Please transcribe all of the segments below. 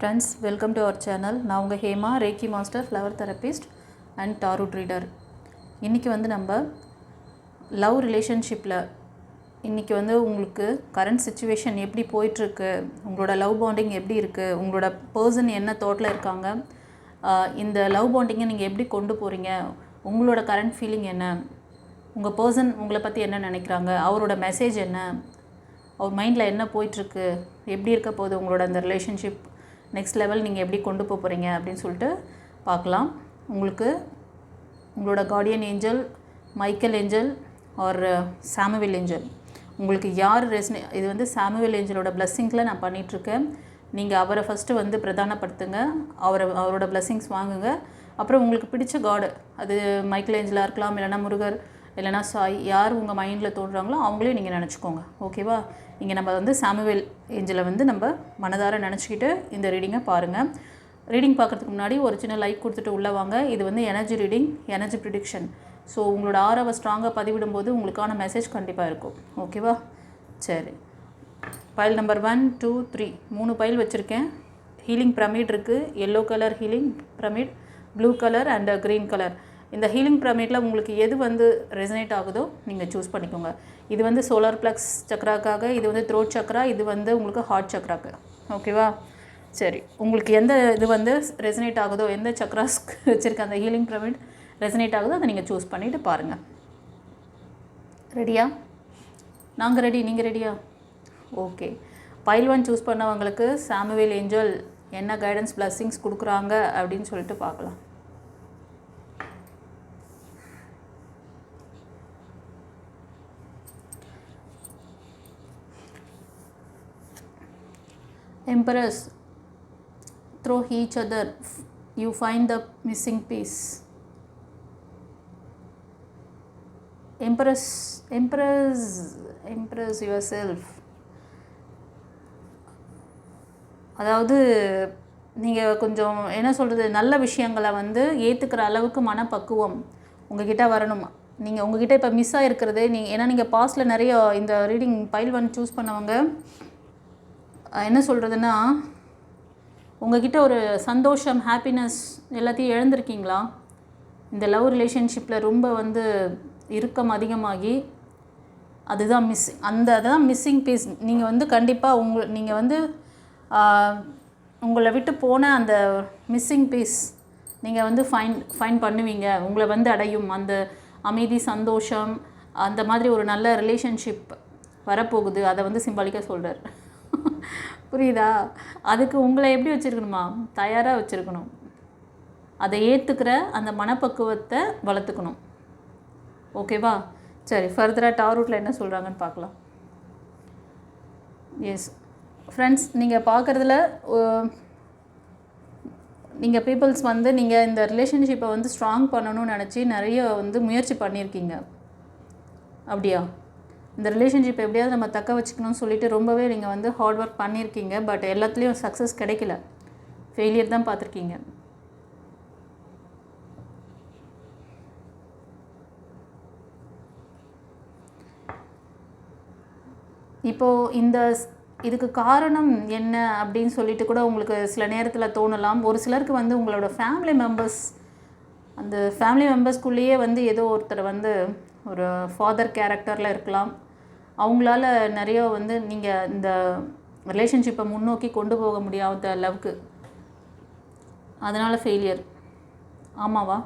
Friends, welcome to our channel. நான் உங்கள் Hema, reiki master, flower therapist and tarot reader. இன்றைக்கி வந்து நம்ம லவ் ரிலேஷன்ஷிப்பில் இன்றைக்கி வந்து உங்களுக்கு கரண்ட் சிச்சுவேஷன் எப்படி போயிட்டுருக்கு, உங்களோட லவ் பாண்டிங் எப்படி இருக்குது, உங்களோட பர்சன் என்ன தாட்டில் இருக்காங்க, இந்த லவ் பாண்டிங்கை நீங்கள் எப்படி கொண்டு போகிறீங்க, உங்களோட கரண்ட் ஃபீலிங் என்ன, உங்கள் பர்சன் உங்களை பற்றி என்ன நினைக்கிறாங்க, அவரோட மெசேஜ் என்ன, அவர் மைண்டில் என்ன போயிட்டுருக்கு, எப்படி இருக்க போகுது உங்களோட அந்த ரிலேஷன்ஷிப் நெக்ஸ்ட் லெவல் நீங்கள் எப்படி கொண்டு போகிறீங்க அப்படின்னு சொல்லிட்டு பார்க்கலாம். உங்களுக்கு உங்களோட guardian angel, Michael angel or Samuel angel, உங்களுக்கு யார் இது வந்து சாமுவேல் ஏஞ்சலோட பிளஸ்ஸிங்ஸில் நான் பண்ணிகிட்ருக்கேன். நீங்கள் அவரை ஃபஸ்ட்டு வந்து பிரதானப்படுத்துங்க, அவரோட பிளஸ்ஸிங்ஸ் வாங்குங்க. அப்புறம் உங்களுக்கு பிடிச்ச காடு, அது மைக்கேல் ஏஞ்சலாக இருக்கலாம், இல்லைனா முருகர், இல்லைனா சாய், யார் உங்கள் மைண்டில் தோன்றுறாங்களோ அவங்களே நீங்கள் நினச்சிக்கோங்க. ஓகேவா? இங்கே நம்ம வந்து சாமுவேல் ஏஞ்சலை வந்து நம்ம மனதார நினச்சிக்கிட்டு இந்த ரீடிங்கை பாருங்கள். ரீடிங் பார்க்குறதுக்கு முன்னாடி ஒரு சின்ன லைக் கொடுத்துட்டு உள்ளே வாங்க. இது வந்து energy reading, energy prediction. So உங்களோட ஆறாவை ஸ்ட்ராங்காக பதிவிடும்போது உங்களுக்கான மெசேஜ் கண்டிப்பாக இருக்கும். ஓகேவா? சரி, பைல் நம்பர் 1, 2, 3 3 பைல் வச்சுருக்கேன். ஹீலிங் பிரமிட் இருக்குது, yellow colour healing pyramid, blue colour and green colour. இந்த ஹீலிங் பிரமிட்டில் உங்களுக்கு எது வந்து ரெசனேட் ஆகுதோ நீங்கள் சூஸ் பண்ணிக்கோங்க. இது வந்து சோலார் ப்ளக்ஸ் சக்ராக்காக, இது வந்து த்ரோட் சக்ரா, இது வந்து உங்களுக்கு ஹார்ட் சக்ராக்கு. ஓகேவா? சரி, உங்களுக்கு எந்த இது வந்து ரெசனேட் ஆகுதோ, எந்த சக்ராஸ்க்கு வச்சுருக்க அந்த ஹீலிங் பிரமிட் ரெசனேட் ஆகுதோ அதை நீங்கள் சூஸ் பண்ணிவிட்டு பாருங்கள். ரெடியா? நாங்கள் ரெடி, நீங்கள் ரெடியா? ஓகே. பைல் 1 சூஸ் பண்ணவங்களுக்கு சாமுவேல் ஏஞ்சல் என்ன கைடன்ஸ் பிளஸ்ஸிங்ஸ் கொடுக்குறாங்க அப்படின்னு சொல்லிட்டு பார்க்கலாம். Empress, through each other you find the missing piece. Empress yourself. அதாவது நீங்கள் கொஞ்சம் என்ன சொல்கிறது, நல்ல விஷயங்களை வந்து ஏற்றுக்கிற அளவுக்கு மனப்பக்குவம் உங்ககிட்ட வரணும். நீங்கள் உங்ககிட்ட இப்போ மிஸ் ஆகிருக்கிறது ஏன்னா நீங்கள் பாஸ்ட்டில் நிறைய இந்த ரீடிங் பைல் 1 சூஸ் பண்ணவங்க என்ன சொல்கிறதுன்னா, உங்ககிட்ட ஒரு சந்தோஷம், ஹாப்பினஸ் எல்லாத்தையும் இழந்திருக்கீங்களா? இந்த லவ் ரிலேஷன்ஷிப்பில் ரொம்ப வந்து இறுக்கம் அதிகமாகி அதுதான் அதுதான் மிஸ்ஸிங் பீஸ். நீங்கள் வந்து கண்டிப்பாக நீங்கள் வந்து உங்களை விட்டு போன அந்த மிஸ்ஸிங் பீஸ் நீங்கள் வந்து ஃபைன் பண்ணுவீங்க. உங்களை வந்து அடையும் அந்த அமைதி, சந்தோஷம், அந்த மாதிரி ஒரு நல்ல ரிலேஷன்ஷிப் வரப்போகுது. அதை வந்து சிம்பாலிக்காக சொல்கிறார். புரியுதா? அதுக்கு உங்களை எப்படி வச்சுருக்கணுமா? தயாராக வச்சுருக்கணும். அதை ஏற்றுக்கிற அந்த மனப்பக்குவத்தை வளர்த்துக்கணும். ஓகேவா? சரி, ஃபர்தராக டாரோட்டில் என்ன சொல்கிறாங்கன்னு பார்க்கலாம். எஸ் ஃப்ரெண்ட்ஸ், நீங்கள் பார்க்குறதுல நீங்கள் பீப்புள்ஸ் வந்து நீங்கள் இந்த ரிலேஷன்ஷிப்பை வந்து ஸ்ட்ராங் பண்ணணும்னு நினச்சி நிறைய வந்து முயற்சி பண்ணியிருக்கீங்க. அப்படியா? இந்த ரிலேஷன்ஷிப் எப்படியாவது நம்ம தக்க வச்சுக்கணும்னு சொல்லிட்டு ரொம்பவே நீங்கள் வந்து ஹார்ட் ஒர்க் பண்ணியிருக்கீங்க. பட் எல்லாத்துலேயும் சக்ஸஸ் கிடைக்கல, ஃபெயிலியர் தான் பார்த்துருக்கீங்க. இப்போது இதுக்கு காரணம் என்ன அப்படின்னு சொல்லிட்டு கூட உங்களுக்கு சில நேரத்தில் தோணலாம். ஒரு சிலருக்கு வந்து உங்களோட ஃபேமிலி மெம்பர்ஸ், அந்த ஃபேமிலி மெம்பர்ஸ்குள்ளேயே வந்து ஏதோ ஒருத்தர் வந்து ஒரு ஃபாதர் கேரக்டரில் இருக்கலாம். அவங்களால நிறைய வந்து நீங்கள் இந்த ரிலேஷன்ஷிப்பை முன்னோக்கி கொண்டு போக முடியாத அளவுக்கு, அதனால் ஃபெயிலியர். ஆமாவா?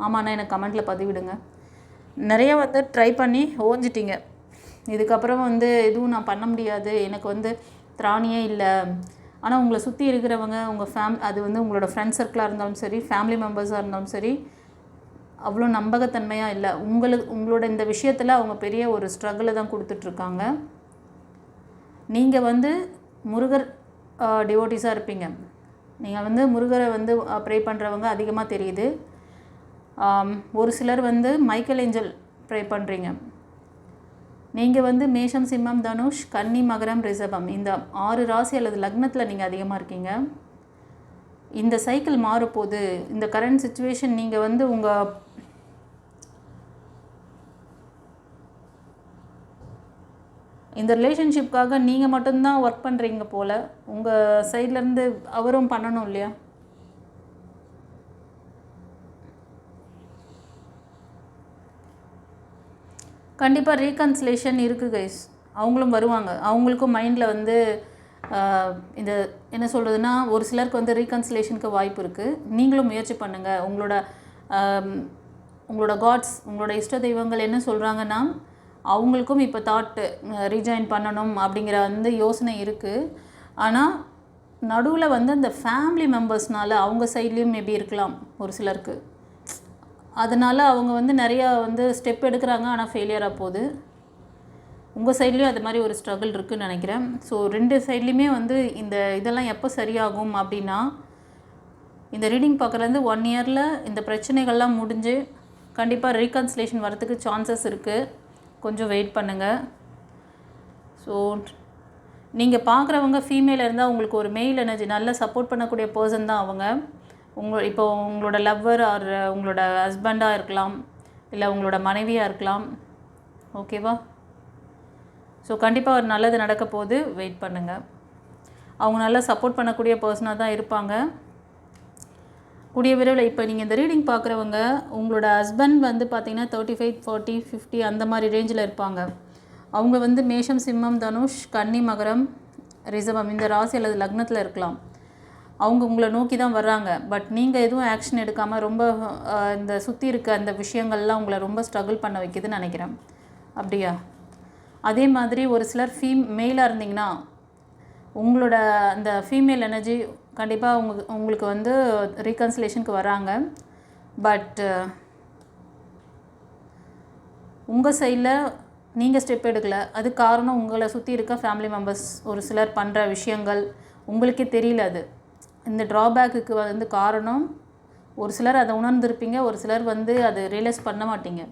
ஆமாண்ணா, எனக்கு கமெண்ட்டில் பதிவிடுங்க. நிறைய வந்து ட்ரை பண்ணி ஓஞ்சிட்டிங்க. இதுக்கப்புறம் வந்து எதுவும் நான் பண்ண முடியாது, எனக்கு வந்து திராணியே இல்லை. ஆனால் உங்களை சுற்றி இருக்கிறவங்க, உங்கள் அது வந்து உங்களோட ஃப்ரெண்ட் சர்க்கிளாக இருந்தாலும் சரி, ஃபேமிலி மெம்பர்ஸாக இருந்தாலும் சரி, அவ்வளோ நம்பகத்தன்மையாக இல்லை. உங்களோட இந்த விஷயத்தில் அவங்க பெரிய ஒரு ஸ்ட்ரகிளை தான் கொடுத்துட்ருக்காங்க. நீங்கள் வந்து முருகர் டிவோட்டிஸாக இருப்பீங்க. நீங்கள் வந்து முருகரை வந்து ப்ரே பண்ணுறவங்க அதிகமாக தெரியுது. ஒரு சிலர் வந்து மைக்கேல் ஏஞ்சல் ப்ரே பண்ணுறீங்க. நீங்கள் வந்து மேஷம், சிம்மம், தனுஷ், கன்னி, மகரம், ரிஷபம், இந்த 6 ராசி அல்லது லக்னத்தில் நீங்கள் அதிகமாக இருக்கீங்க. இந்த சைக்கிள் மாறப்போகுது. இந்த கரண்ட் சிச்சுவேஷன் நீங்கள் வந்து இந்த ரிலேஷன்ஷிப்காக நீங்கள் மட்டும்தான் ஒர்க் பண்ணுறீங்க போல். உங்கள் சைட்லேருந்து அவரும் பண்ணணும் இல்லையா? கண்டிப்பாக ரீகன்சிலேஷன் இருக்குது கைஸ். அவங்களும் வருவாங்க. அவங்களுக்கும் மைண்டில் வந்து இந்த என்ன சொல்கிறதுனா, ஒரு சிலருக்கு வந்து ரீகன்சிலேஷனுக்கு வாய்ப்பு இருக்குது. நீங்களும் முயற்சி பண்ணுங்கள். உங்களோட காட்ஸ், உங்களோட இஷ்ட தெய்வங்கள் என்ன சொல்கிறாங்கன்னா, அவங்களுக்கும் இப்போ தாட்டு ரீஜாயின் பண்ணணும் அப்படிங்கிற வந்து யோசனை இருக்குது. ஆனால் நடுவில் வந்து அந்த ஃபேமிலி மெம்பர்ஸ்னால் அவங்க சைட்லேயும் மேபி இருக்கலாம் ஒரு சிலருக்கு. அதனால் அவங்க வந்து நிறையா வந்து ஸ்டெப் எடுக்கிறாங்க, ஆனால் ஃபெயிலியராக போகுது. உங்கள் சைட்லேயும் அது மாதிரி ஒரு ஸ்ட்ரகிள் இருக்குதுன்னு நினைக்கிறேன். ஸோ 2 சைட்லேயுமே வந்து இதெல்லாம் எப்போ சரியாகும் அப்படின்னா, இந்த ரீடிங் பார்க்குறது 1 இயரில் இந்த பிரச்சனைகள்லாம் முடிஞ்சு கண்டிப்பாக ரீகன்சிலேஷன் வரத்துக்கு சான்சஸ் இருக்குது. கொஞ்சம் வெயிட் பண்ணுங்கள். ஸோ நீங்கள் பார்க்குறவங்க ஃபீமேல் இருந்தால் உங்களுக்கு ஒரு மெயில் எனர்ஜி நல்லா சப்போர்ட் பண்ணக்கூடிய பர்சன் தான் அவங்க. இப்போ உங்களோட லவ்வர் ஆர் உங்களோட ஹஸ்பண்டாக இருக்கலாம், இல்லை உங்களோட மனைவியாக இருக்கலாம். ஓகேவா? ஸோ கண்டிப்பாக ஒரு நல்லது நடக்க போது, வெயிட் பண்ணுங்கள். அவங்க நல்லா சப்போர்ட் பண்ணக்கூடிய பர்சனாக தான் இருப்பாங்க. கூடிய விரைவில் இப்போ நீங்கள் இந்த ரீடிங் பார்க்குறவங்க உங்களோட ஹஸ்பண்ட் வந்து பார்த்திங்கன்னா 35, 40, 50 அந்த மாதிரி ரேஞ்சில் இருப்பாங்க. அவங்க வந்து மேஷம், சிம்மம், தனுஷ், கன்னி, மகரம், ரிஷபம் இந்த ராசி அல்லது லக்னத்தில் இருக்கலாம். அவங்க உங்களை நோக்கி தான் வர்றாங்க. பட் நீங்கள் எதுவும் ஆக்ஷன் எடுக்காமல் ரொம்ப இந்த சுற்றி இருக்க அந்த விஷயங்கள்லாம் உங்களை ரொம்ப ஸ்ட்ரகிள் பண்ண வைக்குதுன்னு நினைக்கிறேன். அப்படியா? அதே மாதிரி ஒரு சிலர் மெயிலாக இருந்தீங்கன்னா உங்களோட அந்த ஃபீமேல் எனர்ஜி கண்டிப்பாக உங்களுக்கு வந்து ரீகன்சிலேஷனுக்கு வராங்க. பட் உங்கள் சைடில் நீங்கள் ஸ்டெப் எடுக்கலை. அது காரணம் உங்களை சுற்றி இருக்க ஃபேமிலி மெம்பர்ஸ் ஒரு சிலர் பண்ணுற விஷயங்கள் உங்களுக்கே தெரியல. அது இந்த ட்ராபேக்குக்கு வந்து காரணம் ஒரு சிலர் அதை உணர்ந்திருப்பீங்க, ஒரு சிலர் வந்து அது ரியலைஸ் பண்ண மாட்டீங்க.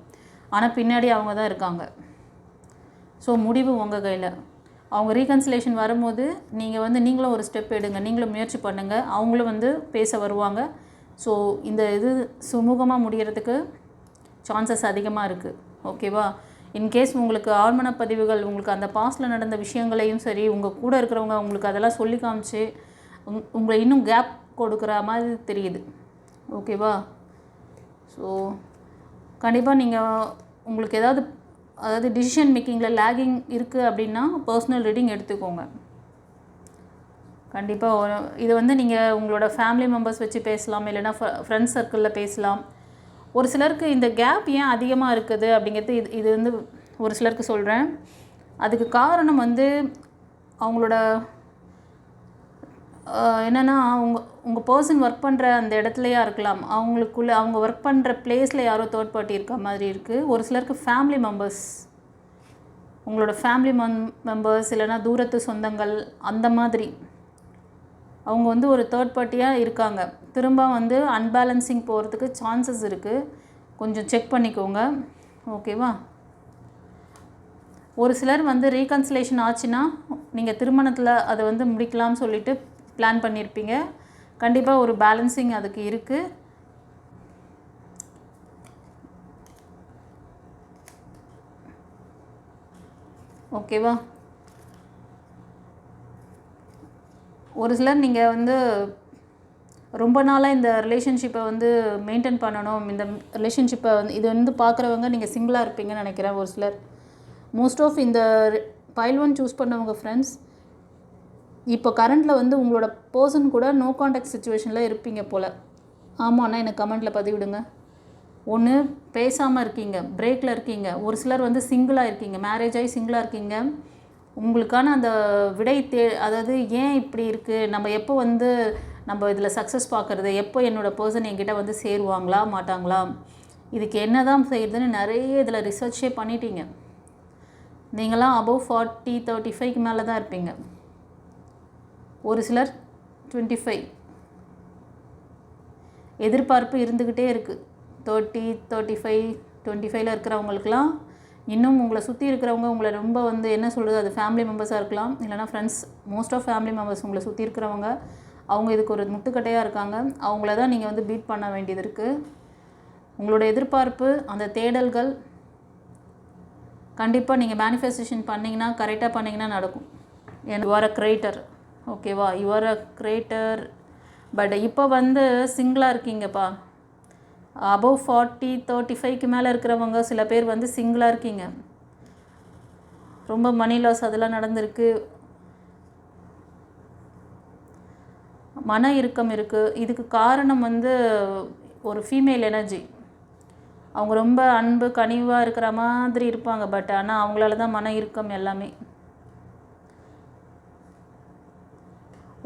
ஆனால் பின்னாடி அவங்க தான் இருக்காங்க. ஸோ முடிவு உங்கள் கையில். அவங்க ரீகன்சிலேஷன் வரும்போது நீங்களும் ஒரு ஸ்டெப் எடுங்க, நீங்களும் முயற்சி பண்ணுங்கள். அவங்களும் வந்து பேச வருவாங்க. ஸோ இந்த இது சுமூகமாக முடிகிறதுக்கு சான்சஸ் அதிகமாக இருக்குது. ஓகேவா? இன்கேஸ் உங்களுக்கு ஆழ்மன பதிவுகள், உங்களுக்கு அந்த பாஸ்டில் நடந்த விஷயங்களையும் சரி, உங்கள் கூட இருக்கிறவங்க உங்களுக்கு அதெல்லாம் சொல்லி காமிச்சு உங்களை இன்னும் கேப் கொடுக்குற மாதிரி தெரியுது. ஓகேவா? ஸோ கண்டிப்பாக நீங்கள் உங்களுக்கு அதாவது டிசிஷன் மேக்கிங்கில் லேகிங் இருக்குது அப்படின்னா பர்சனல் ரீடிங் எடுத்துக்கோங்க. கண்டிப்பாக இது வந்து நீங்கள் உங்களோட ஃபேமிலி மெம்பர்ஸ் வச்சு பேசலாம், இல்லைன்னா ஃப்ரெண்ட்ஸ் சர்க்கிளில் பேசலாம். ஒரு சிலருக்கு இந்த கேப் ஏன் அதிகமாக இருக்குது அப்படிங்கிறது இது வந்து ஒரு சிலருக்கு சொல்கிறேன். அதுக்கு காரணம் வந்து அவங்களோட என்னென்னா உங்கள் பர்சன் ஒர்க் பண்ணுற அந்த இடத்துலையா இருக்கலாம். அவங்க ஒர்க் பண்ணுற பிளேஸில் யாரோ தேர்ட் பார்ட்டி இருக்க மாதிரி இருக்குது. ஒரு சிலருக்கு ஃபேமிலி மெம்பர்ஸ், உங்களோட ஃபேமிலி மெம்பர்ஸ் இல்லைனா தூரத்து சொந்தங்கள் அந்த மாதிரி அவங்க வந்து ஒரு தேர்ட் பார்ட்டியாக இருக்காங்க. திரும்ப வந்து அன்பேலன்சிங் போகிறதுக்கு சான்சஸ் இருக்குது. கொஞ்சம் செக் பண்ணிக்கோங்க. ஓகேவா? ஒரு சிலர் வந்து ரீகன்சிலேஷன் ஆச்சுன்னா நீங்கள் திருமணத்தில் அதை வந்து முடிக்கலாம்னு சொல்லிட்டு பிளான் பண்ணியிருப்பீங்க. கண்டிப்பாக ஒரு பேலன்சிங் அதுக்கு இருக்குது. ஓகேவா? ஒரு சிலர் நீங்கள் வந்து ரொம்ப நாளாக இந்த ரிலேஷன்ஷிப்பை வந்து மெயின்டைன் பண்ணணும், இந்த ரிலேஷன்ஷிப்பை வந்து இது வந்து பார்க்குறவங்க நீங்கள் சிங்கிளாக இருப்பீங்கன்னு நினைக்கிறேன். ஒரு சிலர் மோஸ்ட் ஆஃப் இந்த பைல் 1 சூஸ் பண்ணவங்க ஃப்ரெண்ட்ஸ் இப்போ கரண்ட்டில் வந்து உங்களோட பர்சன் கூட நோ கான்டாக்ட் சுச்சுவேஷனில் இருப்பீங்க போல். ஆமாண்ணா எனக்கு கமெண்ட்டில் பதிவிடுங்க. ஒன்று பேசாமல் இருக்கீங்க, பிரேக்கில் இருக்கீங்க. ஒரு சிலர் வந்து சிங்கிளாக இருக்கீங்க, மேரேஜ் ஆகி சிங்கிளாக இருக்கீங்க. உங்களுக்கான அந்த விடை அதாவது ஏன் இப்படி இருக்குது, நம்ம இதில் சக்ஸஸ் பார்க்குறது, எப்போ என்னோடய பர்சன் என்கிட்ட வந்து சேருவாங்களா மாட்டாங்களா, இதுக்கு என்ன தான் செய்யுதுன்னு நிறைய இதில் ரிசர்ச்சே பண்ணிட்டீங்க. நீங்களாம் அபவ் 40, 35க்கு மேலே தான் இருப்பீங்க. ஒரு சிலர் 25. எதிர்பார்ப்பு இருந்துக்கிட்டே இருக்குது. 30, 35, 25ல் இருக்கிறவங்களுக்கெல்லாம் இன்னும் உங்களை சுற்றி இருக்கிறவங்க உங்களை ரொம்ப வந்து என்ன சொல்கிறது, அது ஃபேமிலி மெம்பர்ஸாக இருக்கலாம், இல்லைனா friends. Most of family members உங்களை சுற்றி இருக்கிறவங்க அவங்க இதுக்கு ஒரு முட்டுக்கட்டையாக இருக்காங்க. அவங்கள தான் நீங்கள் வந்து பீட் பண்ண வேண்டியது இருக்குது. உங்களோட எதிர்பார்ப்பு, அந்த தேடல்கள் கண்டிப்பாக நீங்கள் மேனிஃபெஸ்டேஷன் பண்ணிங்கன்னா, கரெக்டாக பண்ணிங்கன்னா நடக்கும். ஏன்னா யூ ஆர் அ கிரியேட்டர். ஓகேவா, you are a creator. But இப்போ வந்து சிங்கிளாக இருக்கீங்கப்பா. அபவ் 40 35க்கு மேலே இருக்கிறவங்க சில பேர் வந்து சிங்கிளாக இருக்கீங்க. ரொம்ப மணி லாஸ் அதெல்லாம் நடந்திருக்கு. மன இறுக்கம் இருக்குது. இதுக்கு காரணம் வந்து ஒரு ஃபீமேல் எனர்ஜி. அவங்க ரொம்ப அன்பு கனிவாக இருக்கிற மாதிரி இருப்பாங்க. பட் ஆனால் அவங்களால தான் மன இறுக்கம் எல்லாமே.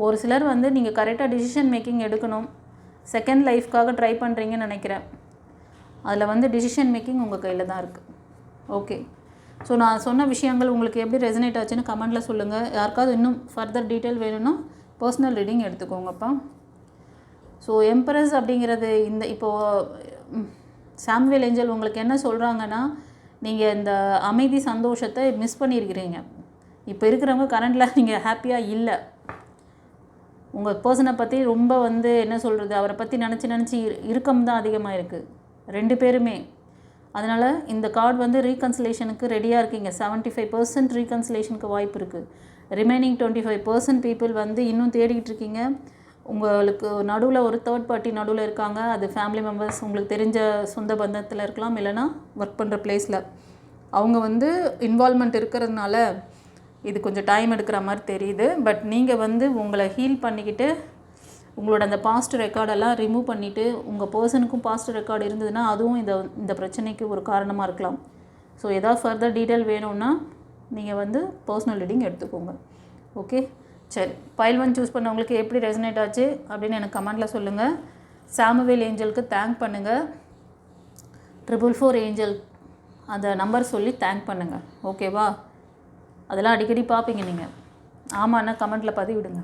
ஒரு சிலர் வந்து நீங்கள் கரெக்டாக டிசிஷன் மேக்கிங் எடுக்கணும். செகண்ட் லைஃப்காக ட்ரை பண்ணுறீங்கன்னு நினைக்கிறேன். அதில் வந்து டிசிஷன் மேக்கிங் உங்கள் கையில் தான் இருக்குது. ஓகே, ஸோ நான் சொன்ன விஷயங்கள் உங்களுக்கு எப்படி ரெசனேட் ஆச்சுன்னு கமெண்டில் சொல்லுங்கள். யாருக்காவது இன்னும் ஃபர்தர் டீட்டெயில் வேணும்னா பர்சனல் ரீடிங் எடுத்துக்கோங்கப்பா. ஸோ எம்பரஸ் அப்படிங்கிறது இந்த இப்போது சாமுவேல் ஏஞ்சல் உங்களுக்கு என்ன சொல்கிறாங்கன்னா, நீங்கள் இந்த அமைதி சந்தோஷத்தை மிஸ் பண்ணியிருக்கிறீங்க. இப்போ இருக்கிறவங்க கரண்டில் நீங்கள் ஹாப்பியாக இல்லை. உங்கள் பர்சனை பற்றி ரொம்ப வந்து என்ன சொல்கிறது, அவரை பற்றி நினச்சி இறுக்கம் தான் அதிகமாக இருக்குது 2 பேருமே. அதனால் இந்த கார்டு வந்து ரீகன்சிலேஷனுக்கு ரெடியாக இருக்கீங்க. 75% ரீகன்சிலேஷனுக்கு வாய்ப்பு இருக்குது. ரிமைனிங் 25% பீப்புள் வந்து இன்னும் தேடிக்கிட்டு இருக்கீங்க. உங்களுக்கு நடுவில் ஒரு தேர்ட் பார்ட்டி நடுவில் இருக்காங்க. அது ஃபேமிலி மெம்பர்ஸ், உங்களுக்கு தெரிஞ்ச சொந்த பந்தத்தில் இருக்கலாம், இல்லைனா ஒர்க் பண்ணுற பிளேஸில் அவங்க வந்து இன்வால்மெண்ட் இருக்கிறதுனால இது கொஞ்சம் டைம் எடுக்கிற மாதிரி தெரியுது. பட் நீங்கள் வந்து உங்களை ஹீல் பண்ணிக்கிட்டு உங்களோட அந்த பாஸ்ட் ரெக்கார்டெல்லாம் ரிமூவ் பண்ணிவிட்டு, உங்கள் பர்சனுக்கும் பாஸ்ட் ரெக்கார்டு இருந்ததுன்னா அதுவும் இந்த பிரச்சனைக்கு ஒரு காரணமாக இருக்கலாம். ஸோ ஏதாவது ஃபர்தர் டீட்டெயில் வேணும்னா நீங்கள் வந்து பர்சனல் ரீடிங் எடுத்துக்கோங்க. ஓகே, சரி. பைல் 1 சூஸ் பண்ணவங்களுக்கு எப்படி ரெசனேட் ஆச்சு அப்படின்னு எனக்கு கமெண்டில் சொல்லுங்கள். சாமுவேல் ஏஞ்சலுக்கு தேங்க் பண்ணுங்கள். 444 ஏஞ்சல் அந்த நம்பர் சொல்லி தேங்க் பண்ணுங்கள். ஓகேவா, அதெல்லாம் அடிக்கடி பார்ப்பீங்க நீங்கள். ஆமாண்ணா கமெண்ட்டில் பதிவிடுங்க.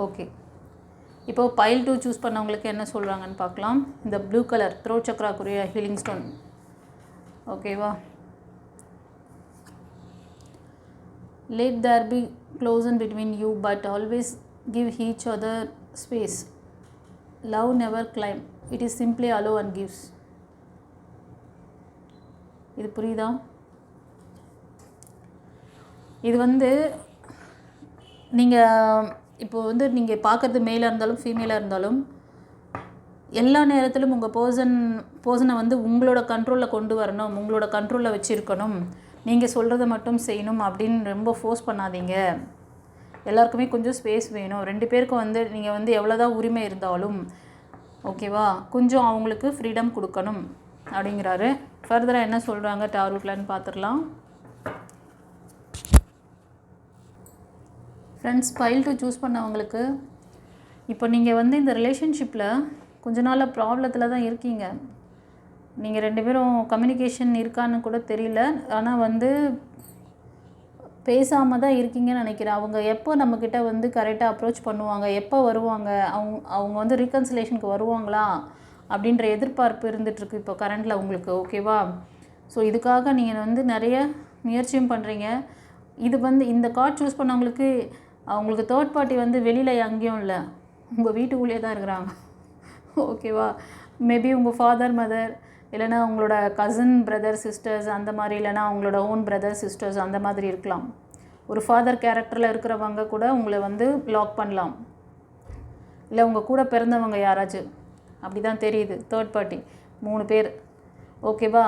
ஓகே, இப்போது பைல் 2 சூஸ் பண்ணவங்களுக்கு என்ன சொல்கிறாங்கன்னு பார்க்கலாம். இந்த ப்ளூ கலர் த்ரோட் சக்ராக்குரிய ஹீலிங் ஸ்டோன். ஓகேவா, let there be closeness between you but always give each other space. Love never climb, it is simply allow and gives. இது புரியுதா? இது வந்து நீங்கள் இப்போ வந்து நீங்கள் பார்க்குறது மேலாக இருந்தாலும் ஃபீமேலாக இருந்தாலும் எல்லா நேரத்திலும் உங்கள் பர்சனை வந்து உங்களோட கண்ட்ரோலில் கொண்டு வரணும், உங்களோட கண்ட்ரோலில் வச்சுருக்கணும், நீங்கள் சொல்கிறத மட்டும் செய்யணும் அப்படின்னு ரொம்ப ஃபோர்ஸ் பண்ணாதீங்க. எல்லாருக்குமே கொஞ்சம் ஸ்பேஸ் வேணும். 2 பேருக்கும் வந்து நீங்கள் வந்து எவ்வளோதான் உரிமை இருந்தாலும் ஓகேவா, கொஞ்சம் அவங்களுக்கு ஃப்ரீடம் கொடுக்கணும் அப்படிங்கிறாரு. ஃபர்தராக என்ன சொல்கிறாங்க டாரோட்லன்னு பார்த்துடலாம். ஃப்ரெண்ட்ஸ், பைல் 2 சூஸ் பண்ணவங்களுக்கு இப்போ நீங்கள் வந்து இந்த ரிலேஷன்ஷிப்பில் கொஞ்ச நாளாக ப்ராப்ளத்தில் தான் இருக்கீங்க. நீங்கள் 2 பேரும் கம்யூனிகேஷன் இருக்கான்னு கூட தெரியல. ஆனால் வந்து பேசாமல் தான் இருக்கீங்கன்னு நினைக்கிறேன். அவங்க எப்போ நம்மக்கிட்ட வந்து கரெக்டாக அப்ரோச் பண்ணுவாங்க, எப்போ வருவாங்க, அவங்க வந்து ரீகன்சிலேஷனுக்கு வருவாங்களா அப்படின்ற எதிர்பார்ப்பு இருந்துகிட்ருக்கு இப்போ கரண்டில் உங்களுக்கு. ஓகேவா, ஸோ இதுக்காக நீங்கள் வந்து நிறைய முயற்சியும் பண்ணுறீங்க. இது வந்து இந்த கார்டு சூஸ் பண்ணவங்களுக்கு அவங்களுக்கு தேர்ட் பார்ட்டி வந்து வெளியில் எங்கேயும் இல்லை, உங்கள் வீட்டுக்குள்ளேயே தான் இருக்கிறாங்க. ஓகேவா, மேபி உங்கள் ஃபாதர் மதர், இல்லைனா உங்களோட கசின் பிரதர் சிஸ்டர்ஸ் அந்த மாதிரி, இல்லைனா உங்களோட ஓன் பிரதர் சிஸ்டர்ஸ் அந்த மாதிரி இருக்கலாம். ஒரு ஃபாதர் கேரக்டரில் இருக்கிறவங்க கூட உங்களை வந்து லாக் பண்ணலாம். இல்லை உங்கள் கூட பிறந்தவங்க யாராச்சும், அப்படி தான் தெரியுது. தேர்ட் பார்ட்டி 3 பேர். ஓகேவா,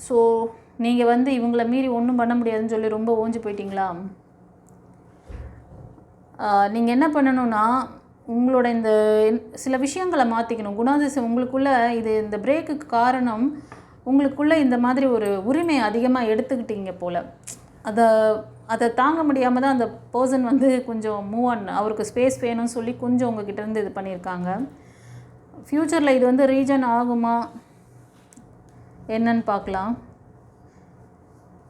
ஸோ நீங்கள் வந்து இவங்கள மீறி ஒன்றும் பண்ண முடியாதுன்னு சொல்லி ரொம்ப ஓஞ்சி போயிட்டீங்களா? நீங்கள் என்ன பண்ணணுன்னா, உங்களோட இந்த சில விஷயங்களை மாற்றிக்கணும். குணாதிசயம் உங்களுக்குள்ளே இது இந்த பிரேக்குக்கு காரணம் உங்களுக்குள்ளே இந்த மாதிரி ஒரு உரிமை அதிகமாக எடுத்துக்கிட்டீங்க போல். அதை தாங்க முடியாமல் தான் அந்த பர்சன் வந்து கொஞ்சம் மூவ் ஆன், அவருக்கு ஸ்பேஸ் வேணும்னு சொல்லி கொஞ்சம் உங்ககிட்டேருந்து இது பண்ணியிருக்காங்க. ஃப்யூச்சரில் இது வந்து ரீஜன் ஆகுமா என்னன்னு பார்க்கலாம்.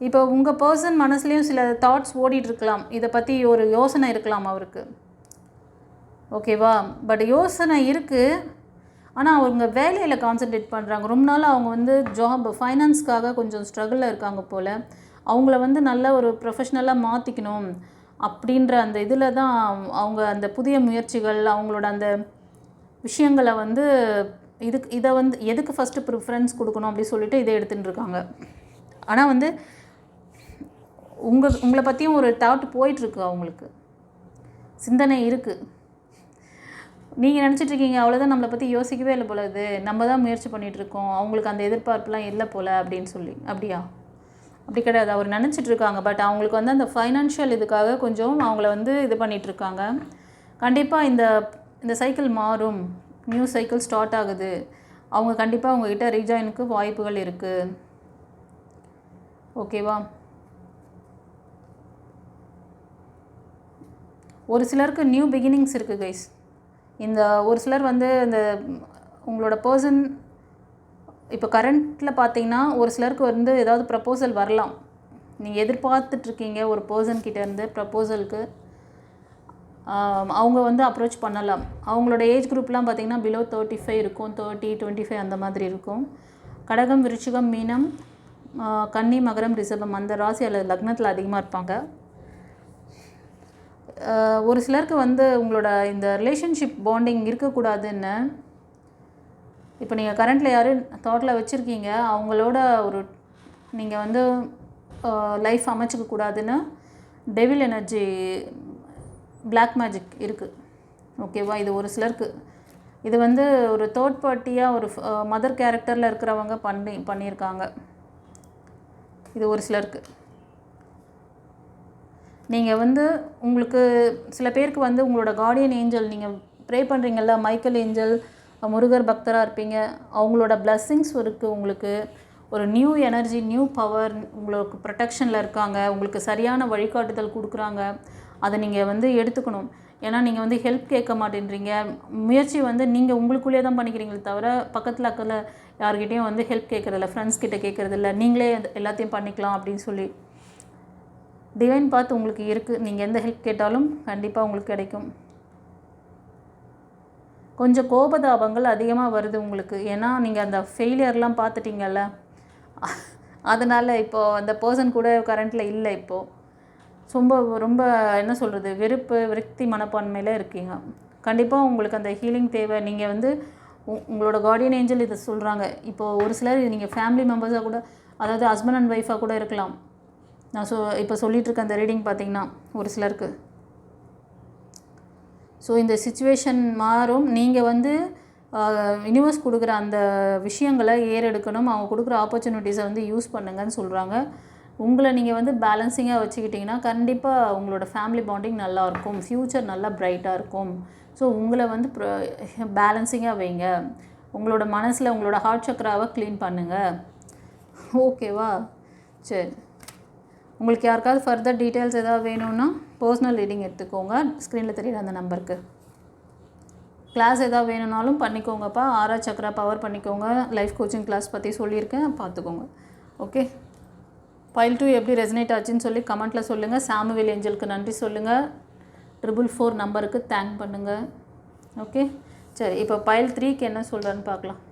இப்போ உங்கள் பர்சன் மனசுலேயும் சில தாட்ஸ் ஓடிட்டுருக்கலாம், இதை பற்றி ஒரு யோசனை இருக்கலாம் அவருக்கு. ஓகேவா, பட் யோசனை இருக்குது, ஆனால் அவங்க வேலையில் கான்சன்ட்ரேட் பண்ணுறாங்க. ரொம்ப நாள் அவங்க வந்து ஜாப் ஃபைனான்ஸ்க்காக கொஞ்சம் ஸ்ட்ரகிளில் இருக்காங்க போல். அவங்கள வந்து நல்ல ஒரு ப்ரொஃபஷ்னலாக மாற்றிக்கணும் அப்படின்ற அந்த இதில் தான் அவங்க அந்த புதிய முயற்சிகள், அவங்களோட அந்த விஷயங்களை வந்து இதை வந்து எதுக்கு ஃபஸ்ட்டு ப்ரிஃபரன்ஸ் கொடுக்கணும் அப்படி சொல்லிட்டு இதை எடுத்துகிட்டு இருக்காங்க. ஆனால் வந்து உங்களை பற்றியும் ஒரு தாட் போயிட்டுருக்கு, அவங்களுக்கு சிந்தனை இருக்குது. நீங்கள் நினச்சிட்ருக்கீங்க அவ்வளோதான், நம்மளை பற்றி யோசிக்கவே இல்லை போல, இது நம்ம தான் முயற்சி பண்ணிகிட்ருக்கோம், அவங்களுக்கு அந்த எதிர்பார்ப்புலாம் இல்லை போல் அப்படின்னு சொல்லி. அப்படியா? அப்படி கிடையாது, அவர் நினச்சிட்ருக்காங்க. பட் அவங்களுக்கு வந்து அந்த ஃபைனான்ஷியல் இதுக்காக கொஞ்சம் அவங்கள வந்து இது பண்ணிகிட்ருக்காங்க. கண்டிப்பாக இந்த சைக்கிள் மாறும், நியூ சைக்கிள் ஸ்டார்ட் ஆகுது. அவங்க கண்டிப்பாக அவங்கக்கிட்ட ரீஜாயினுக்கு வாய்ப்புகள் இருக்குது. ஓகேவா? ஒரு சிலருக்கு நியூ பிகினிங்ஸ் இருக்குது கைஸ். இந்த ஒரு சிலர் வந்து இந்த உங்களோட பர்சன் இப்போ கரண்ட்டில் பார்த்தீங்கன்னா ஒரு சிலருக்கு வந்து ஏதாவது ப்ரப்போசல் வரலாம். நீங்கள் எதிர்பார்த்துட்ருக்கீங்க ஒரு பர்சன்கிட்டேருந்து ப்ரப்போசலுக்கு, அவங்க வந்து அப்ரோச் பண்ணலாம். அவங்களோட ஏஜ் குரூப்லாம் பார்த்திங்கன்னா பிலோ 35 இருக்கும், 30, 25 அந்த மாதிரி இருக்கும். கடகம், விருச்சிகம், மீனம், கன்னி, மகரம், ரிஷபம் அந்த ராசி அல்லது லக்னத்தில் அதிகமாக இருப்பாங்க. ஒரு சிலருக்கு வந்து உங்களோட இந்த ரிலேஷன்ஷிப் பாண்டிங் இருக்கக்கூடாதுன்னு இப்போ நீங்கள் கரண்ட்டில் யாரும் தாட்டில் வச்சுருக்கீங்க, அவங்களோட ஒரு நீங்கள் வந்து லைஃப் அமைச்சிக்க கூடாதுன்னு டெவில் எனர்ஜி, பிளாக் மேஜிக் இருக்குது. ஓகேவா? இது ஒரு சிலருக்கு. இது வந்து ஒரு தேர்ட் பார்ட்டியாக ஒரு மதர் கேரக்டரில் இருக்கிறவங்க பண்ணியிருக்காங்க. இது ஒரு சிலருக்கு. நீங்கள் வந்து உங்களுக்கு சில பேருக்கு வந்து உங்களோட கார்டியன் ஏஞ்சல், நீங்கள் ப்ரே பண்ணுறீங்கள்ல, மைக்கேல் ஏஞ்சல், முருகர் பக்தராக இருப்பீங்க, அவங்களோட பிளஸ்ஸிங்ஸ் இருக்குது. உங்களுக்கு ஒரு நியூ எனர்ஜி, நியூ பவர் உங்களுக்கு ப்ரொடெக்ஷனில் இருக்காங்க. உங்களுக்கு சரியான வழிகாட்டுதல் கொடுக்குறாங்க. அதை நீங்கள் வந்து எடுத்துக்கணும். ஏன்னா நீங்கள் வந்து ஹெல்ப் கேட்க மாட்டேன்றீங்க. முயற்சி வந்து நீங்கள் உங்களுக்குள்ளே தான் பண்ணிக்கிறீங்களே தவிர பக்கத்தில் அக்கத்தில் யார்கிட்டையும் வந்து ஹெல்ப் கேட்குறதில்ல, ஃப்ரெண்ட்ஸ் கிட்டே கேட்குறதில்ல, நீங்களே எல்லாத்தையும் பண்ணிக்கலாம் அப்படின்னு சொல்லி. டிவைன் பார்த்து உங்களுக்கு இருக்குது. நீங்கள் எந்த ஹெல்ப் கேட்டாலும் கண்டிப்பாக உங்களுக்கு கிடைக்கும். கொஞ்சம் கோபதாபங்கள் அதிகமாக வருது உங்களுக்கு. ஏன்னா நீங்கள் அந்த ஃபெயிலியர்லாம் பார்த்துட்டீங்கல்ல, அதனால் இப்போது அந்த பர்சன் கூட கரண்ட்டில் இல்லை. இப்போது ரொம்ப என்ன சொல்கிறது, விரக்தி மனப்பான்மையில் இருக்கீங்க. கண்டிப்பாக உங்களுக்கு அந்த ஹீலிங் தேவை. நீங்கள் வந்து உங்களோட கார்டியன் ஏஞ்சல் இதை சொல்கிறாங்க. இப்போது ஒரு சிலர் நீங்கள் ஃபேமிலி மெம்பர்ஸாக கூட, அதாவது ஹஸ்பண்ட் அண்ட் ஒய்ஃபாக கூட இருக்கலாம். நான் இப்போ சொல்லிகிட்ருக்க அந்த ரீடிங் பார்த்திங்கன்னா ஒரு சிலருக்கு. ஸோ இந்த சிச்சுவேஷன் மாறும். நீங்கள் வந்து யூனிவர்ஸ் கொடுக்குற அந்த விஷயங்களை ஏறெடுக்கணும். அவங்க கொடுக்குற ஆப்பர்ச்சுனிட்டிஸை வந்து யூஸ் பண்ணுங்கன்னு சொல்கிறாங்க. உங்களை நீங்கள் வந்து பேலன்சிங்காக வச்சுக்கிட்டிங்கன்னா கண்டிப்பாக உங்களோட ஃபேமிலி பாண்டிங் நல்லாயிருக்கும், ஃப்யூச்சர் நல்லா ப்ரைட்டாக இருக்கும். ஸோ உங்களை வந்து பேலன்சிங்காக வைங்க. உங்களோட மனசில் உங்களோட ஹார்ட் சக்கராவை க்ளீன் பண்ணுங்கள். ஓகேவா? சரி, உங்களுக்கு யாருக்காவது ஃபர்தர் டீட்டெயில்ஸ் எதாவது வேணும்னா பர்சனல் ரீடிங் எடுத்துக்கோங்க. ஸ்க்ரீனில் தெரியுற அந்த நம்பருக்கு. கிளாஸ் எதாவது வேணும்னாலும் பண்ணிக்கோங்கப்பா. ஆரா சக்கரா பவர் பண்ணிக்கோங்க. லைஃப் கோச்சிங் கிளாஸ் பற்றி சொல்லியிருக்கேன், பார்த்துக்கோங்க. ஓகே, பைல் 2 எப்படி ரெசனேட் ஆச்சுன்னு சொல்லி கமெண்ட்டில் சொல்லுங்கள். சாமுவேல் ஏஞ்சலுக்கு நன்றி சொல்லுங்கள். 444 நம்பருக்கு தேங்க் பண்ணுங்கள். ஓகே, சரி, இப்போ பைல் 3க்கு என்ன சொல்கிறேன்னு பார்க்கலாம்.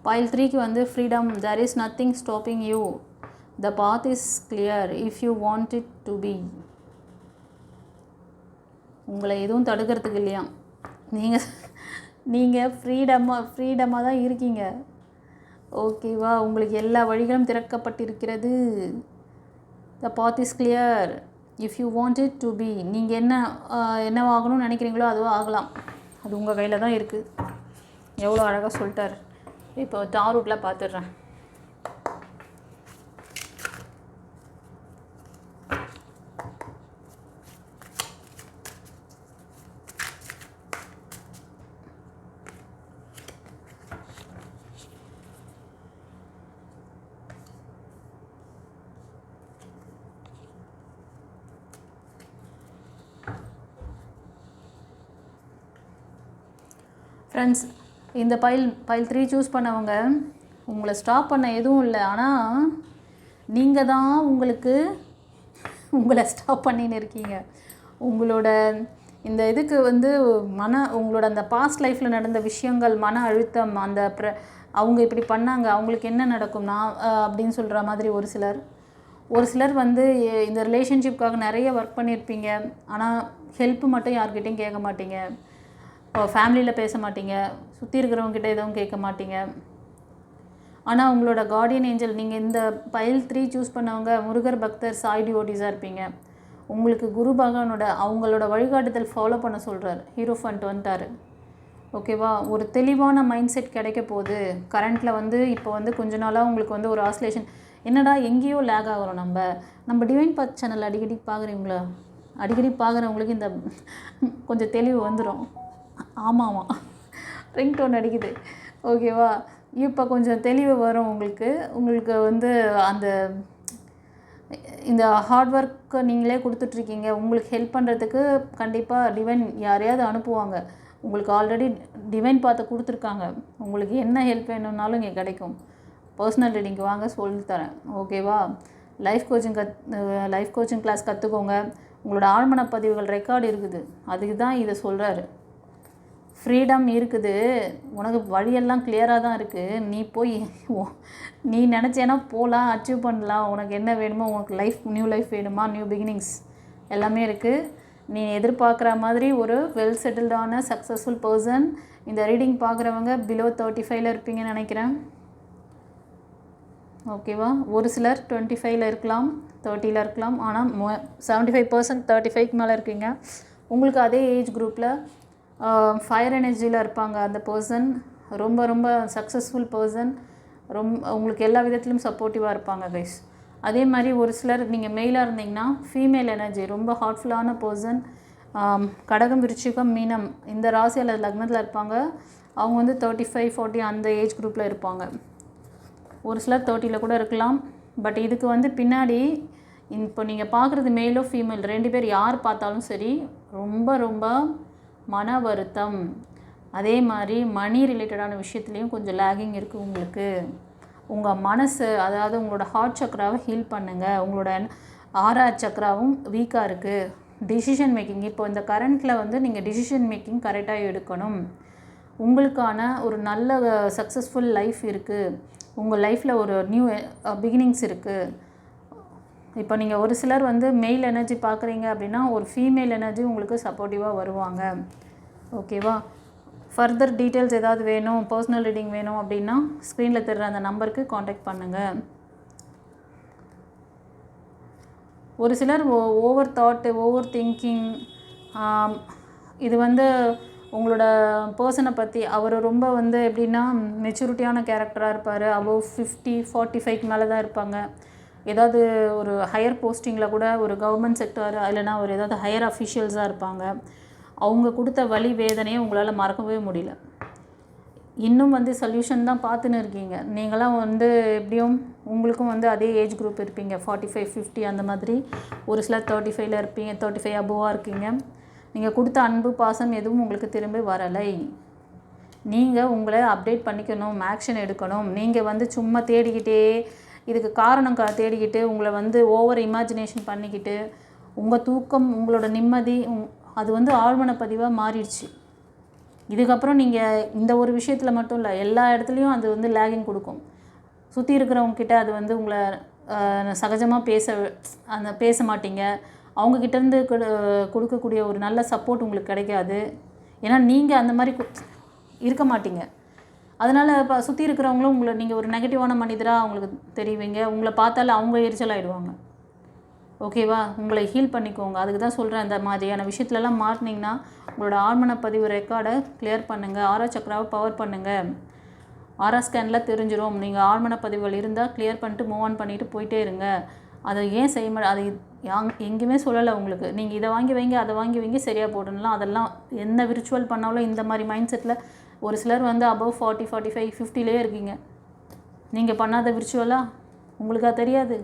Pile 3க்கு வந்து freedom. there is nothing stopping you, the path is clear if you want it to be. உங்களை எதுவும் தடுக்கிறதுக்கு இல்லையா, நீங்கள் ஃப்ரீடமாக தான் இருக்கீங்க. ஓகேவா? உங்களுக்கு எல்லா வழிகளும் திறக்கப்பட்டிருக்கிறது. the path is clear if you want it to be. நீங்கள் என்னவாகணும்னு நினைக்கிறீங்களோ அதுவும் ஆகலாம். அது உங்கள் கையில் தான் இருக்குது. எவ்வளோ அழகாக சொல்லிட்டார். இப்போ டாரூட்டில் பார்த்துடுறேன். ஃப்ரெண்ட்ஸ், இந்த பைல் 3 சூஸ் பண்ணவங்க உங்களை ஸ்டாப் பண்ண எதுவும் இல்லை. ஆனால் நீங்கள் தான் உங்களை ஸ்டாப் பண்ணின்னு இருக்கீங்க. உங்களோட இந்த இதுக்கு வந்து உங்களோட அந்த பாஸ்ட் லைஃப்பில் நடந்த விஷயங்கள், மன அழுத்தம், அவங்க இப்படி பண்ணாங்க, அவங்களுக்கு என்ன நடக்கும் நான் அப்படின்னு சொல்கிற மாதிரி ஒரு சிலர். ஒரு சிலர் வந்து இந்த ரிலேஷன்ஷிப்காக நிறைய ஒர்க் பண்ணியிருப்பீங்க. ஆனால் ஹெல்ப் மட்டும் யார்கிட்டையும் கேட்க மாட்டீங்க. ஃபேமிலியில் பேச மாட்டீங்க. சுற்றி இருக்கிறவங்ககிட்ட எதுவும் கேட்க மாட்டீங்க. ஆனால் உங்களோட கார்டியன் ஏஞ்சல், நீங்கள் இந்த பைல் 3 சூஸ் பண்ணவங்க முருகர் பக்தர் சாய் டிவோட்டிஸாக இருப்பீங்க. உங்களுக்கு குரு பகவானோட அவங்களோட வழிகாட்டுதல் ஃபாலோ பண்ண சொல்கிறார். ஹீரோஃபண்ட் வந்துட்டார். ஓகேவா? ஒரு தெளிவான மைண்ட் செட் கிடைக்க போகுது. கரண்ட்டில் வந்து இப்போ வந்து கொஞ்ச நாளாக உங்களுக்கு வந்து ஒரு ஆஸ்லேஷன், என்னடா எங்கேயோ லேக் ஆகிறோம். நம்ம டிவைன் பாத் சேனல் அடிக்கடி பார்க்குறீங்களா? அடிக்கடி பார்க்குறவங்களுக்கு இந்த கொஞ்சம் தெளிவு வந்துடும். ஆமாம், ரிங்டோன் அடிக்குது. ஓகேவா? இப்போ கொஞ்சம் தெளிவு வரும் உங்களுக்கு வந்து அந்த இந்த ஹார்ட் ஒர்க்கை நீங்களே கொடுத்துட்ருக்கீங்க. உங்களுக்கு ஹெல்ப் பண்ணுறதுக்கு கண்டிப்பாக டிவைன் யாரையாவது அனுப்புவாங்க. உங்களுக்கு ஆல்ரெடி டிவைன் பார்த்து கொடுத்துருக்காங்க. உங்களுக்கு என்ன ஹெல்ப் வேணும்னாலும் இங்கே கிடைக்கும். பர்சனல் ரீடிங்க்கு வாங்க, சொல்லித்தரேன். ஓகேவா? லைஃப் கோச்சிங் கிளாஸ் கற்றுக்கோங்க. உங்களோட ஆழ்மன பதிவுகள் ரெக்கார்டு இருக்குது. அதுக்கு தான் இதை சொல்கிறாரு. ஃப்ரீடம் இருக்குது, உனக்கு வழியெல்லாம் கிளியராக தான் இருக்குது. நீ போய் நீ நினச்சேன்னா போகலாம், அச்சீவ் பண்ணலாம். உனக்கு என்ன வேணுமோ, உனக்கு நியூ லைஃப் வேணுமா, நியூ பிகினிங்ஸ் எல்லாமே இருக்குது. நீ எதிர்பார்க்குற மாதிரி ஒரு வெல் செட்டில்டான சக்ஸஸ்ஃபுல் பர்சன். இந்த ரீடிங் பார்க்குறவங்க பிலோ 35 இருப்பீங்கன்னு நினைக்கிறேன். ஓகேவா? ஒரு சிலர் 25 இருக்கலாம், 30 இருக்கலாம். ஆனால் 75% 35க்கு மேலே இருக்கீங்க. உங்களுக்கு அதே ஏஜ் குரூப்பில் ஃபயர் எனர்ஜியில் இருப்பாங்க அந்த பர்சன். ரொம்ப ரொம்ப சக்ஸஸ்ஃபுல் பர்சன். உங்களுக்கு எல்லா விதத்துலையும் சப்போர்ட்டிவாக இருப்பாங்க கைஸ். அதே மாதிரி ஒரு சிலர் நீங்கள் மெயிலாக இருந்தீங்கன்னா ஃபீமேல் எனர்ஜி ரொம்ப ஹார்ட்ஃபுல்லான பர்சன். கடகம், விருச்சிகம், மீனம் இந்த ராசி அல்லது லக்னத்தில் இருப்பாங்க. அவங்க வந்து 35, 40 அந்த ஏஜ் குரூப்பில் இருப்பாங்க. ஒரு சிலர் 30 கூட இருக்கலாம். பட் இதுக்கு வந்து பின்னாடி இப்போ நீங்கள் பார்க்குறது மேலோ ஃபீமேல் 2 பேர் யார் பார்த்தாலும் சரி, ரொம்ப ரொம்ப மன வருத்தம். அதே மாதிரி மணி ரிலேட்டடான விஷயத்துலேயும் கொஞ்சம் லேகிங் இருக்குது உங்களுக்கு. உங்கள் மனசு, அதாவது உங்களோட ஹார்ட் சக்ராவை ஹீல் பண்ணுங்கள். உங்களோட 6வது சக்ராவும் வீக்காக இருக்குது. டிசிஷன் மேக்கிங், இப்போ இந்த கரண்ட்டில் வந்து நீங்கள் டிசிஷன் மேக்கிங் கரெக்டாக எடுக்கணும். உங்களுக்கான ஒரு நல்ல சக்ஸஸ்ஃபுல் லைஃப் இருக்குது. உங்கள் லைஃப்பில் ஒரு நியூ பிகினிங்ஸ் இருக்குது. இப்போ நீங்கள் ஒரு சிலர் வந்து மெயில் எனர்ஜி பார்க்குறீங்க அப்படின்னா ஒரு ஃபீமேல் எனர்ஜி உங்களுக்கு சப்போர்ட்டிவாக வருவாங்க. ஓகேவா? ஃபர்தர் டீட்டெயில்ஸ் ஏதாவது வேணும், பர்சனல் ரீடிங் வேணும் அப்படின்னா ஸ்க்ரீனில் தெரிகிற அந்த நம்பருக்கு காண்டாக்ட் பண்ணுங்கள். ஒரு சிலர் ஓவர் தாட்டு, ஓவர் திங்கிங், இது வந்து உங்களோட பர்சனை பற்றி அவர் ரொம்ப வந்து எப்படின்னா மெச்சூரிட்டியான கேரக்டராக இருப்பார். அபவ் 50, 45க்கு மேலே தான் இருப்பாங்க. ஏதாவது ஒரு ஹையர் போஸ்டிங்கில் கூட ஒரு கவர்மெண்ட் செக்டர் இல்லைனா ஒரு ஏதாவது ஹையர் அஃபிஷியல்ஸாக இருப்பாங்க. அவங்க கொடுத்த வலி வேதனையை உங்களால் மறக்கவே முடியல. இன்னும் வந்து சொல்யூஷன் தான் பார்த்துன்னு இருக்கீங்க. நீங்களாம் வந்து எப்படியும் உங்களுக்கும் வந்து அதே ஏஜ் குரூப் இருப்பீங்க, 45, 50 அந்த மாதிரி. ஒரு சிலர் 35 இருப்பீங்க, 35 அபோவாக இருக்கீங்க. நீங்கள் கொடுத்த அன்பு பாசம் எதுவும் உங்களுக்கு திரும்பி வரலை. நீங்கள் உங்களை அப்டேட் பண்ணிக்கணும், ஆக்ஷன் எடுக்கணும். நீங்கள் வந்து சும்மா தேடிக்கிட்டே இதுக்கு காரணம் தேடிக்கிட்டு உங்களை வந்து ஓவர் இமேஜினேஷன் பண்ணிக்கிட்டு உங்கள் தூக்கம், உங்களோட நிம்மதி அது வந்து ஆழ்மன பதிவாக மாறிடுச்சு. இதுக்கப்புறம் நீங்கள் இந்த ஒரு விஷயத்தில் மட்டும் இல்லை, எல்லா இடத்துலையும் அது வந்து லேகிங் கொடுக்கும். சுற்றி இருக்கிறவங்கக்கிட்ட அது வந்து உங்களை சகஜமாக பேச மாட்டீங்க. அவங்கக்கிட்டேருந்து கொடுக்கக்கூடிய ஒரு நல்ல சப்போர்ட் உங்களுக்கு கிடைக்காது. ஏன்னா நீங்கள் அந்த மாதிரி இருக்க மாட்டீங்க. அதனால் இப்போ சுற்றி இருக்கிறவங்களும் உங்களை நீங்கள் ஒரு நெகட்டிவான மனிதராக அவங்களுக்கு தெரிவிங்க. உங்களை பார்த்தாலே அவங்க எரிச்சல் ஆகிடுவாங்க. ஓகேவா? உங்களை ஹீல் பண்ணிக்கோங்க. அதுக்கு தான் சொல்கிறேன், இந்த மாதிரியான விஷயத்துலலாம் மாட்டினீங்கன்னா உங்களோட ஆழ்மன பதிவு ரெக்கார்டை கிளியர் பண்ணுங்கள். 6வது சக்கராவை பவர் பண்ணுங்கள். ஆரா ஸ்கேனில் தெரிஞ்சிடும். நீங்கள் ஆழ்மன பதிவுகள் இருந்தால் கிளியர் பண்ணிட்டு மூவ் ஆன் பண்ணிவிட்டு போயிட்டே இருங்க. அதை ஏன் செய்ய மாட்டேன், அதை எங்கேயுமே சொல்லலை உங்களுக்கு. நீங்கள் இதை வாங்கி வைங்க, அதை வாங்கி வைங்க, சரியாக போடலாம். அதெல்லாம் என்ன விர்ச்சுவல் பண்ணாலும் இந்த மாதிரி மைண்ட் செட்டில் ஒரு சிலர் வந்து அபவ் 40, 45, 50லே இருக்கீங்க. நீங்கள் பண்ணாத விர்ச்சுவலாக உங்களுக்கா தெரியாது.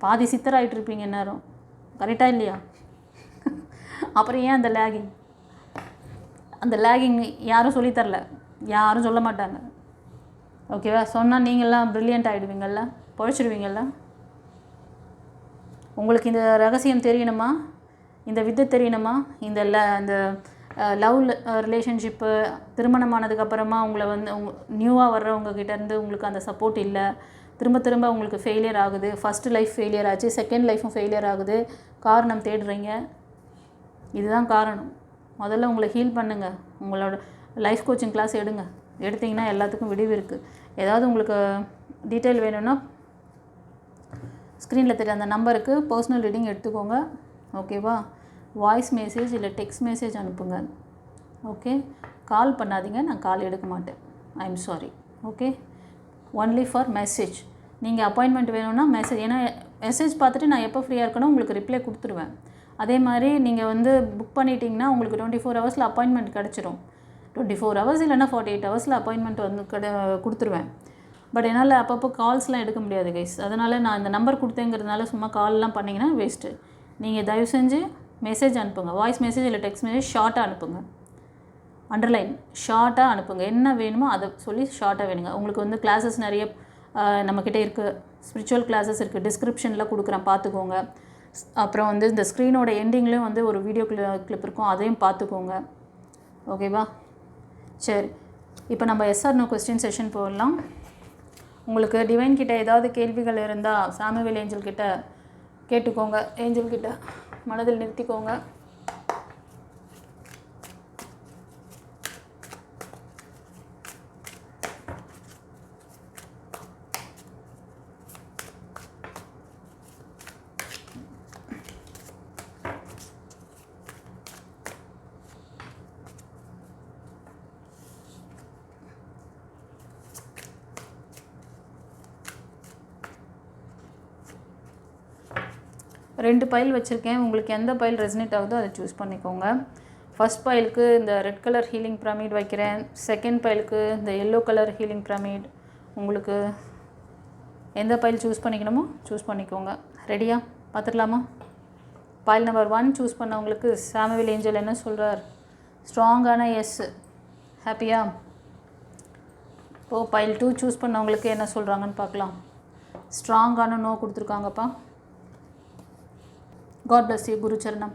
பாதி சித்தராகிட்டு இருப்பீங்க நேரம். கரெக்டாக இல்லையா? அப்புறம் ஏன் அந்த லேகிங் யாரும் சொல்லித்தரல, யாரும் சொல்ல மாட்டாங்க. ஓகேவா? சொன்னால் நீங்கள்லாம் ப்ரில்லியண்ட் ஆகிடுவீங்கள்ல, பொழைச்சிடுவீங்கள்ல. உங்களுக்கு இந்த ரகசியம் தெரியணுமா, இந்த வித்தை தெரியணுமா, இந்த லவ் ரிலேஷன்ஷிப்பு திருமணமானதுக்கப்புறமா உங்களை வந்து நியூவாக வர்றவங்ககிட்டேருந்து உங்களுக்கு அந்த சப்போர்ட் இல்லை, திரும்ப திரும்ப உங்களுக்கு ஃபெயிலியர் ஆகுது, ஃபஸ்ட்டு லைஃப் ஃபெயிலியர் ஆச்சு, செகண்ட் லைஃப்பும் ஃபெயிலியர் ஆகுது, காரணம் தேடுறீங்க. இதுதான் காரணம். முதல்ல உங்களை ஹீல் பண்ணுங்கள். உங்களோட லைஃப் கோச்சிங் கிளாஸ் எடுத்திங்கன்னா எல்லாத்துக்கும் விடிவு இருக்குது. ஏதாவது உங்களுக்கு டீட்டெயில் வேணும்னா ஸ்க்ரீனில் தெரிய அந்த நம்பருக்கு பர்சனல் ரீடிங் எடுத்துக்கோங்க. ஓகேவா? வாய்ஸ் மெசேஜ் இல்லை டெக்ஸ்ட் மெசேஜ் அனுப்புங்க. ஓகே, கால் பண்ணாதீங்க, நான் கால் எடுக்க மாட்டேன். I am sorry. Okay, only for message. நீங்கள் அப்பாயின்மெண்ட் வேணும்னா மெசேஜ், ஏன்னா மெசேஜ் பார்த்துட்டு நான் எப்போ ஃப்ரீயாக இருக்கணும் உங்களுக்கு ரிப்ளை கொடுத்துருவேன். அதே மாதிரி நீங்கள் வந்து புக் பண்ணிட்டீங்கன்னா உங்களுக்கு 24 ஹவர்ஸில் அப்பாயின்மெண்ட் கிடச்சிரும். 24 ஹவர்ஸ் இல்லைன்னா 48 ஹவர்ஸில் அப்பாயின்மெண்ட் வந்து கொடுத்துருவேன். பட் என்னால் அப்பப்போ கால்ஸ்லாம் எடுக்க முடியாது கைஸ். அதனால் நான் இந்த நம்பர் கொடுத்தேங்கிறதுனால சும்மா கால்லாம் பண்ணிங்கன்னா வேஸ்ட்டு. நீங்கள் தயவு செஞ்சு மெசேஜ் அனுப்புங்க. வாய்ஸ் மெசேஜ் இல்லை டெக்ஸ்ட் மெசேஜ் ஷார்ட்டாக அனுப்புங்க. அண்டர்லைன் ஷார்ட்டாக அனுப்புங்க. என்ன வேணுமோ அதை சொல்லி ஷார்ட்டாக வேணுங்க. உங்களுக்கு வந்து கிளாஸஸ் நிறைய நம்மக்கிட்ட இருக்குது. ஸ்பிரிச்சுவல் கிளாஸஸ் இருக்குது, டிஸ்கிரிப்ஷனில் கொடுக்குறேன், பார்த்துக்கோங்க. அப்புறம் வந்து இந்த ஸ்க்ரீனோட எண்டிங்லேயும் வந்து ஒரு வீடியோ கிளிப் இருக்கும், அதையும் பார்த்துக்கோங்க. ஓகேவா? சரி, இப்போ நம்ம எஸ்ஆர் நோ கொஸ்டின் செஷன் போடலாம். உங்களுக்கு டிவைன் கிட்ட ஏதாவது கேள்விகள் இருந்தால் சாமுவேல் ஏஞ்சல் கிட்ட கேட்டுக்கோங்க. ஏஞ்சல் கிட்ட மனதில் நிறுத்திக்கோங்க. ரெண்டு பைல் வச்சுருக்கேன். உங்களுக்கு எந்த பைல் ரெசனேட் ஆகுதோ அதை சூஸ் பண்ணிக்கோங்க. ஃபஸ்ட் பைலுக்கு இந்த ரெட் கலர் ஹீலிங் பிரமிட் வைக்கிறேன். செகண்ட் பைலுக்கு இந்த எல்லோ கலர் ஹீலிங் பிரமிட். உங்களுக்கு எந்த பைல் சூஸ் பண்ணிக்கணுமோ சூஸ் பண்ணிக்கோங்க. ரெடியா? பார்த்துக்கலாமா? பைல் நம்பர் 1 சூஸ் பண்ணவங்களுக்கு சாமுவேல் ஏஞ்சல் என்ன சொல்கிறார்? ஸ்ட்ராங்கான எஸ். ஹாப்பியா? இப்போது பைல் 2 சூஸ் பண்ணவங்களுக்கு என்ன சொல்கிறாங்கன்னு பார்க்கலாம். ஸ்ட்ராங்கான நோ கொடுத்துருக்காங்கப்பா. God bless you. குரு சரணம்.